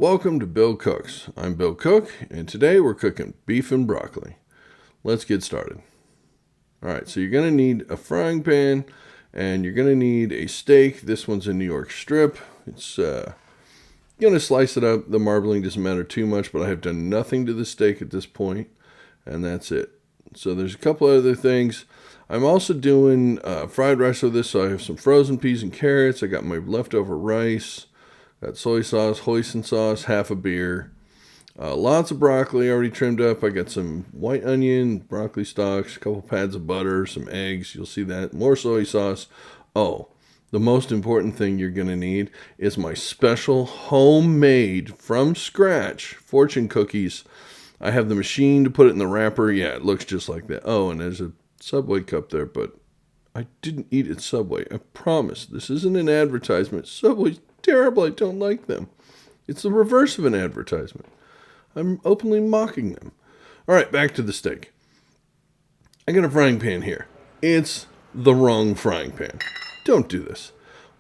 Welcome to Bill Cooks. I'm Bill Cook, and today we're cooking beef and broccoli. Let's get started. All right, so you're going to need a frying pan, and you're going to need a steak. This one's a New York strip. It's going to slice it up. The marbling doesn't matter too much, but I have done nothing to the steak at this point, and that's it. So there's a couple other things. I'm also doing fried rice with this, so I have some frozen peas and carrots. I got my leftover rice. Got soy sauce, hoisin sauce, half a beer. Lots of broccoli already trimmed up. I got some white onion, broccoli stalks, a couple pads of butter, some eggs. You'll see that. More soy sauce. Oh, the most important thing you're going to need is my special homemade, from scratch, fortune cookies. I have the machine to put it in the wrapper. Yeah, it looks just like that. Oh, and there's a Subway cup there, but I didn't eat at Subway. I promise. This isn't an advertisement. Subway's terrible. I don't like them. It's the reverse of an advertisement. I'm openly mocking them. All right, back to the steak. I got a frying pan here. It's the wrong frying pan. Don't do this.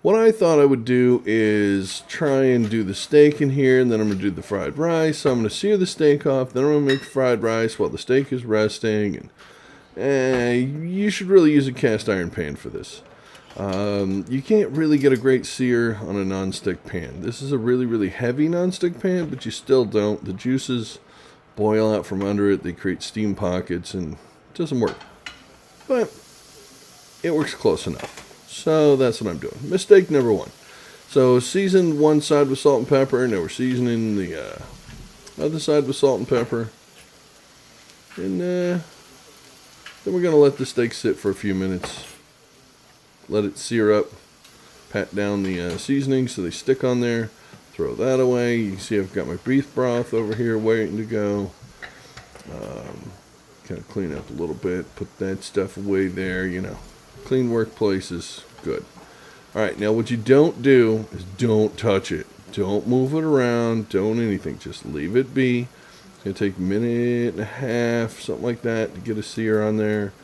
What I thought I would do is try and do the steak in here, and then I'm going to do the fried rice. So I'm going to sear the steak off, then I'm going to make the fried rice while the steak is resting. And you should really use a cast iron pan for this. You can't really get a great sear on a non-stick pan. This is a really, really heavy non-stick pan, but you still don't. The juices boil out from under it. They create steam pockets, and it doesn't work. But it works close enough. So that's what I'm doing. Mistake number one. So seasoned one side with salt and pepper. Now we're seasoning the other side with salt and pepper. And then we're going to let the steak sit for a few minutes. Let it sear up. Pat down the seasoning so they stick on there. Throw that away. You can see I've got my beef broth over here waiting to go. Kind of clean up a little bit. Put that stuff away there. You know, clean workplace is good. All right, now what you don't do is don't touch it. Don't move it around. Don't anything. Just leave it be. It's going to take a minute and a half, something like that, to get a sear on there.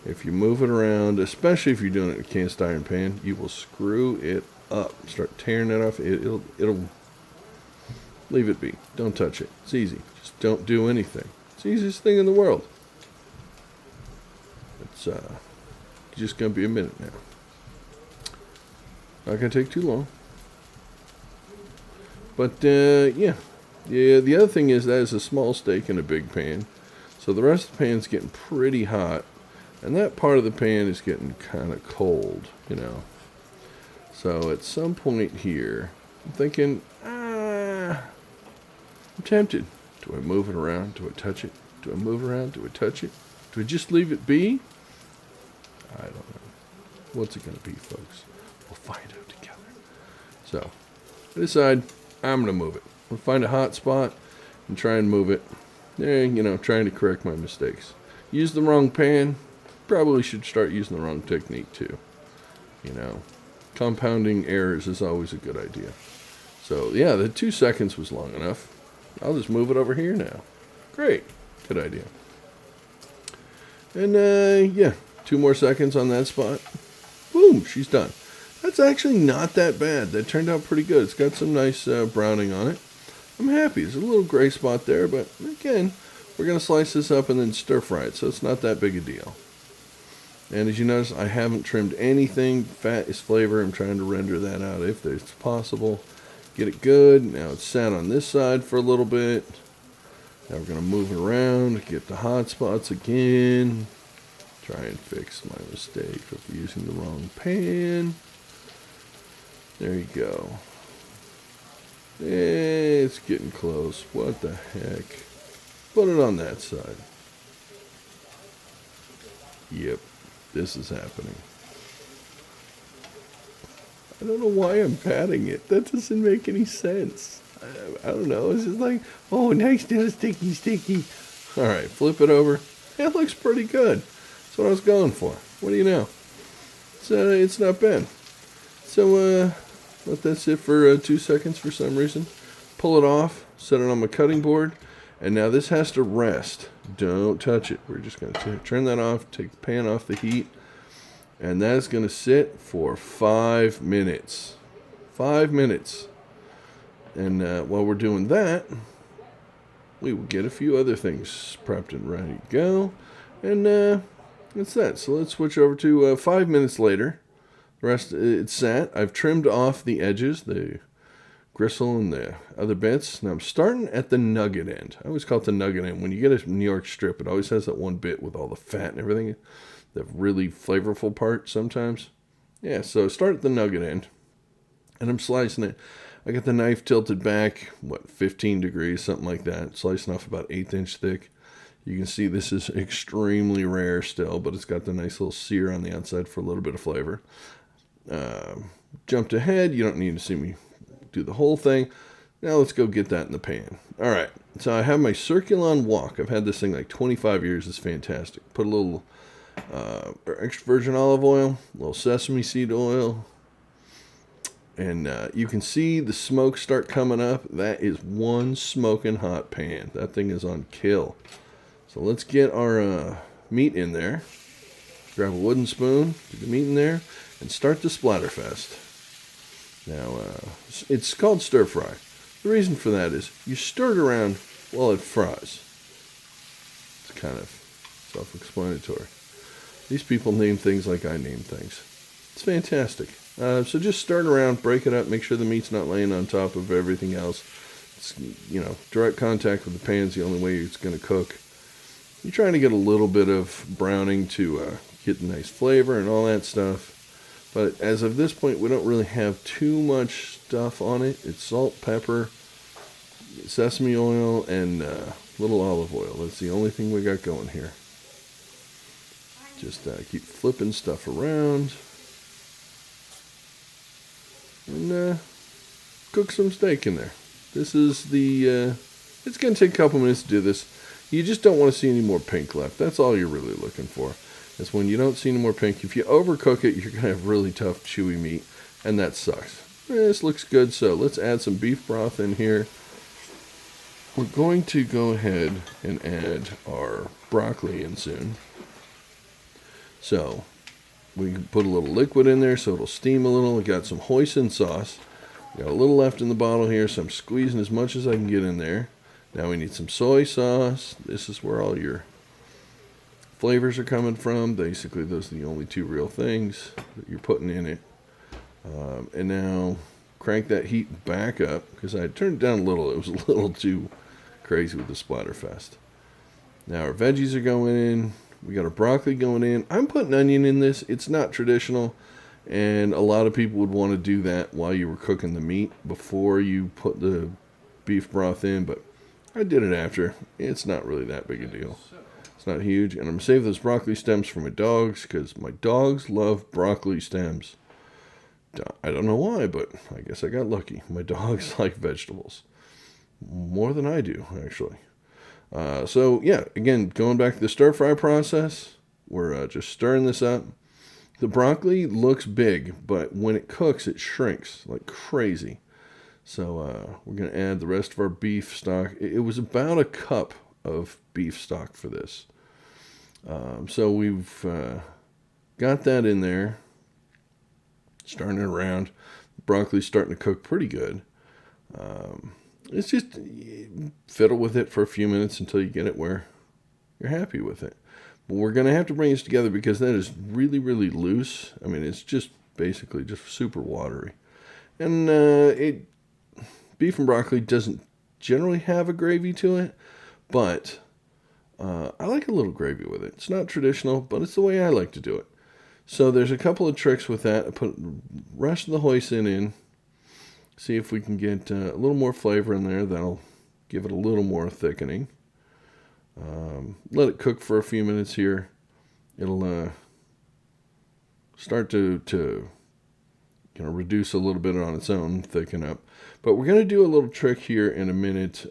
If you move it around, especially if you're doing it in a cast iron pan, you will screw it up. Start tearing it off. It'll leave it be. Don't touch it. It's easy. Just don't do anything. It's the easiest thing in the world. It's just going to be a minute now. Not going to take too long. But, yeah. Yeah, the other thing is that is a small steak in a big pan. So the rest of the pan's getting pretty hot. And that part of the pan is getting kind of cold, you know. So at some point here, I'm thinking, I'm tempted. Do I move it around? Do I touch it? Do I move around? Do I touch it? Do I just leave it be? I don't know. What's it going to be, folks? We'll find out together. So I decide I'm going to move it. We'll find a hot spot and try and move it. You know, trying to correct my mistakes. Use the wrong pan. Probably should start using the wrong technique too. You know, compounding errors is always a good idea. So yeah, the 2 seconds was long enough. I'll just move it over here now. Great. Good idea. And yeah, 2 more seconds on that spot. Boom, she's done. That's actually not that bad. That turned out pretty good. It's got some nice browning on it. I'm happy. There's a little gray spot there, but again, we're going to slice this up and then stir fry it, so it's not that big a deal. And as you notice, I haven't trimmed anything. Fat is flavor. I'm trying to render that out if it's possible. Get it good. Now it's sat on this side for a little bit. Now we're going to move it around, get the hot spots again. Try and fix my mistake of using the wrong pan. There you go. It's getting close. What the heck? Put it on that side. Yep. This is happening. I don't know why I'm patting it. That doesn't make any sense. I don't know. It's just like, oh, nice, now sticky, sticky. All right, flip it over. It looks pretty good. That's what I was going for. What do you know? It's not bad. So let that sit for 2 seconds for some reason. Pull it off. Set it on my cutting board. And now this has to rest. Don't touch it. We're just going to turn that off, take the pan off the heat, and that's going to sit for 5 minutes. 5 minutes. And while we're doing that, we will get a few other things prepped and ready to go. And that's that. So let's switch over to 5 minutes later. The rest, it's sat. I've trimmed off the edges, the gristle and the other bits. Now I'm starting at the nugget end. I always call it the nugget end. When you get a New York strip, it always has that one bit with all the fat and everything. The really flavorful part sometimes. Yeah, so start at the nugget end. And I'm slicing it. I got the knife tilted back, 15 degrees, something like that. Slicing off about 1/8 inch thick. You can see this is extremely rare still, but it's got the nice little sear on the outside for a little bit of flavor. Jumped ahead. You don't need to see me do the whole thing. Now let's go get that in the pan. All right, so I have my Circulon wok. I've had this thing like 25 years. It's fantastic. Put a little extra virgin olive oil, a little sesame seed oil, and you can see the smoke start coming up. That is one smoking hot pan. That thing is on kill. So let's get our meat in there. Grab a wooden spoon, get the meat in there, and start the splatterfest. Now, it's called stir fry. The reason for that is you stir it around while it fries. It's kind of self-explanatory. These people name things like I name things. It's fantastic. So just stir it around, break it up, make sure the meat's not laying on top of everything else. It's, direct contact with the pan is the only way it's going to cook. You're trying to get a little bit of browning to get the nice flavor and all that stuff. But as of this point, we don't really have too much stuff on it. It's salt, pepper, sesame oil, and little olive oil. That's the only thing we got going here. Just keep flipping stuff around. And cook some steak in there. This is the... it's going to take a couple minutes to do this. You just don't want to see any more pink left. That's all you're really looking for. Is when you don't see any more pink. If you overcook it, you're going to have really tough, chewy meat, and that sucks. This looks good, so let's add some beef broth in here. We're going to go ahead and add our broccoli in soon. So we can put a little liquid in there so it'll steam a little. I got some hoisin sauce. Got a little left in the bottle here, so I'm squeezing as much as I can get in there. Now we need some soy sauce. This is where all your flavors are coming from. Basically, those are the only two real things that you're putting in it. And now crank that heat back up because I turned it down a little. It was a little too crazy with the splatterfest. Now our veggies are going in. We got our broccoli going in. I'm putting onion in this. It's not traditional, and a lot of people would want to do that while you were cooking the meat before you put the beef broth in, but I did it after. It's not really that big a deal. It's not huge. And I'm going to save those broccoli stems for my dogs because my dogs love broccoli stems. I don't know why, but I guess I got lucky. My dogs like vegetables. More than I do, actually. So, yeah, again, going back to the stir-fry process, we're just stirring this up. The broccoli looks big, but when it cooks, it shrinks like crazy. So we're going to add the rest of our beef stock. It was about a cup of beef stock for this. So we've got that in there. Starting it around. The broccoli's starting to cook pretty good. It's just fiddle with it for a few minutes until you get it where you're happy with it. But we're going to have to bring this together because that is really, really loose. I mean, it's just basically just super watery. And beef and broccoli doesn't generally have a gravy to it, but I like a little gravy with it. It's not traditional, but it's the way I like to do it. So there's a couple of tricks with that. I put the rest of the hoisin in. See if we can get a little more flavor in there. That'll give it a little more thickening. Let it cook for a few minutes here. It'll start to reduce a little bit on its own, thicken up. But we're going to do a little trick here in a minute,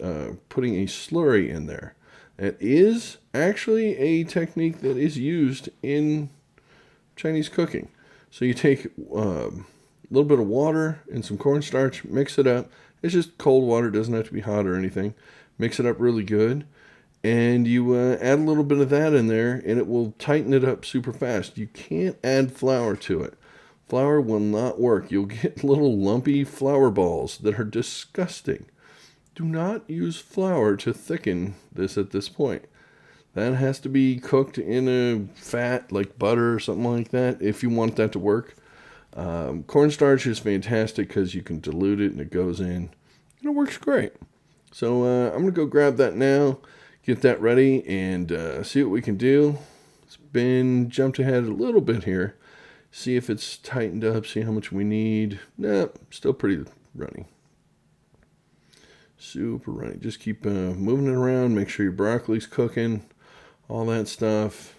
putting a slurry in there. It is actually a technique that is used in Chinese cooking. So you take a little bit of water and some cornstarch, mix it up. It's just cold water, it doesn't have to be hot or anything. Mix it up really good, and you add a little bit of that in there, and it will tighten it up super fast. You can't add flour to it. Flour will not work. You'll get little lumpy flour balls that are disgusting. Do not use flour to thicken this at this point. That has to be cooked in a fat like butter or something like that if you want that to work. Cornstarch is fantastic because you can dilute it and it goes in and it works great. So I'm going to go grab that now, get that ready, and see what we can do. It's been jumped ahead a little bit here. See if it's tightened up, see how much we need. Nah, still pretty runny. Super runny. Just keep moving it around, make sure your broccoli's cooking, all that stuff.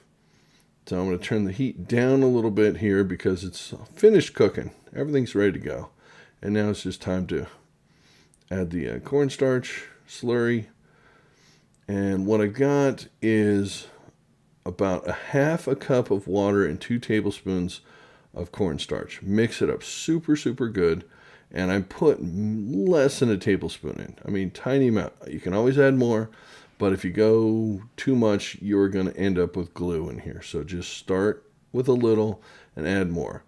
So I'm going to turn the heat down a little bit here because it's finished cooking. Everything's ready to go. And now it's just time to add the cornstarch slurry. And what I've got is about a half a cup of water and 2 tablespoons of cornstarch. Mix it up super, super good. And I put less than a tablespoon in. I mean, tiny amount. You can always add more. But if you go too much, you're going to end up with glue in here. So just start with a little and add more.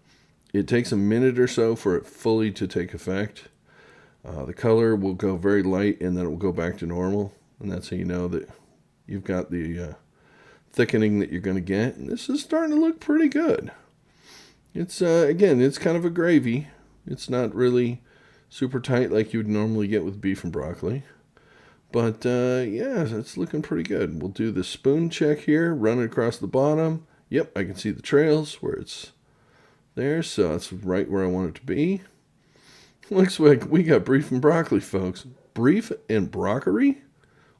It takes a minute or so for it fully to take effect. The color will go very light and then it will go back to normal. And that's how you know that you've got the thickening that you're going to get. And this is starting to look pretty good. It's, again, it's kind of a gravy. It's not really super tight like you would normally get with beef and broccoli. But, yeah, it's looking pretty good. We'll do the spoon check here, run it across the bottom. Yep, I can see the trails where it's there, so that's right where I want it to be. Looks like we got beef and broccoli, folks. Beef and broccoli?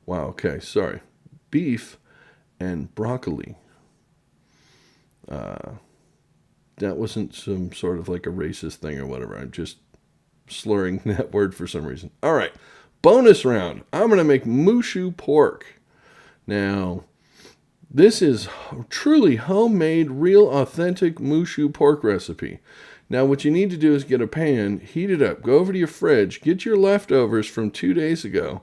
Wow, okay, sorry. Beef and broccoli. That wasn't some sort of like a racist thing or whatever. I'm just slurring that word for some reason. All right. Bonus round. I'm going to make Moo Shu Pork. Now, this is truly homemade, real, authentic Moo Shu Pork recipe. Now, what you need to do is get a pan, heat it up, go over to your fridge, get your leftovers from 2 days ago,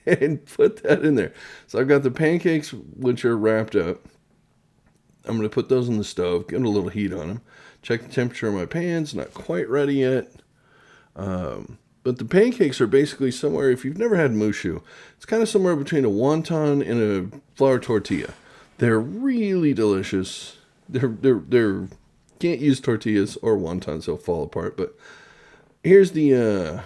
and put that in there. So I've got the pancakes, which are wrapped up. I'm going to put those in the stove, give it a little heat on them. Check the temperature of my pans, not quite ready yet. But the pancakes are basically somewhere, if you've never had Moo Shu, it's kind of somewhere between a wonton and a flour tortilla. They're really delicious. They're can't use tortillas or wontons, they'll fall apart. But here's the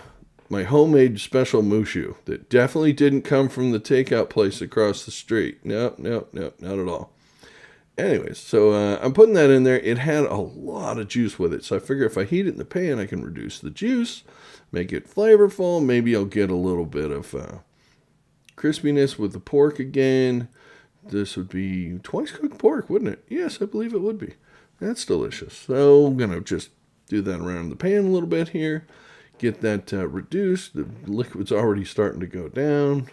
my homemade special Moo Shu that definitely didn't come from the takeout place across the street. No, not at all. Anyways, so I'm putting that in there. It had a lot of juice with it. So I figure if I heat it in the pan, I can reduce the juice, make it flavorful. Maybe I'll get a little bit of crispiness with the pork again. This would be twice cooked pork, wouldn't it? Yes, I believe it would be. That's delicious. So I'm going to just do that around the pan a little bit here. Get that reduced. The liquid's already starting to go down.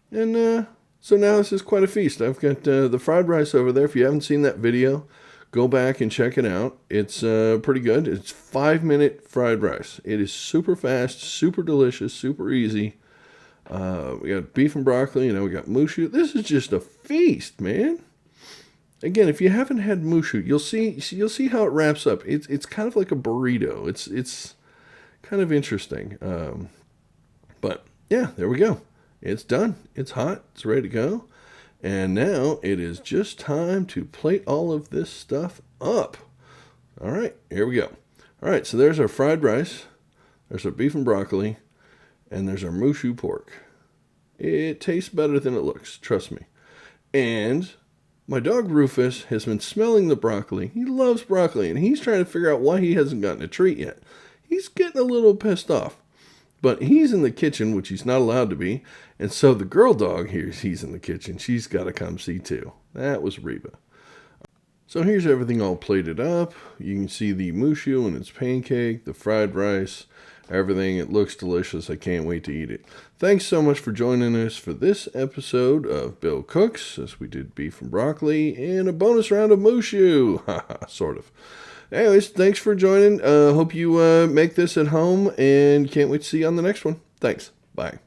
And so now this is quite a feast. I've got the fried rice over there. If you haven't seen that video, go back and check it out. It's pretty good. It's 5-minute fried rice. It is super fast, super delicious, super easy. We got beef and broccoli. We got Moo Shu. This is just a feast, man. Again, if you haven't had Moo Shu, you'll see how it wraps up. It's kind of like a burrito. It's kind of interesting. But yeah, there we go. It's done. It's hot. It's ready to go. And now it is just time to plate all of this stuff up. All right, here we go. All right, so there's our fried rice. There's our beef and broccoli. And there's our Moo Shu pork. It tastes better than it looks, trust me. And my dog Rufus has been smelling the broccoli. He loves broccoli, and he's trying to figure out why he hasn't gotten a treat yet. He's getting a little pissed off. But he's in the kitchen, which he's not allowed to be. And so the girl dog hears he's in the kitchen. She's got to come see too. That was Reba. So here's everything all plated up. You can see the Moo Shu and its pancake, the fried rice, everything. It looks delicious. I can't wait to eat it. Thanks so much for joining us for this episode of Bill Cooks, as we did beef and broccoli and a bonus round of Moo Shu. Sort of. Anyways, thanks for joining. Hope you make this at home and can't wait to see you on the next one. Thanks. Bye.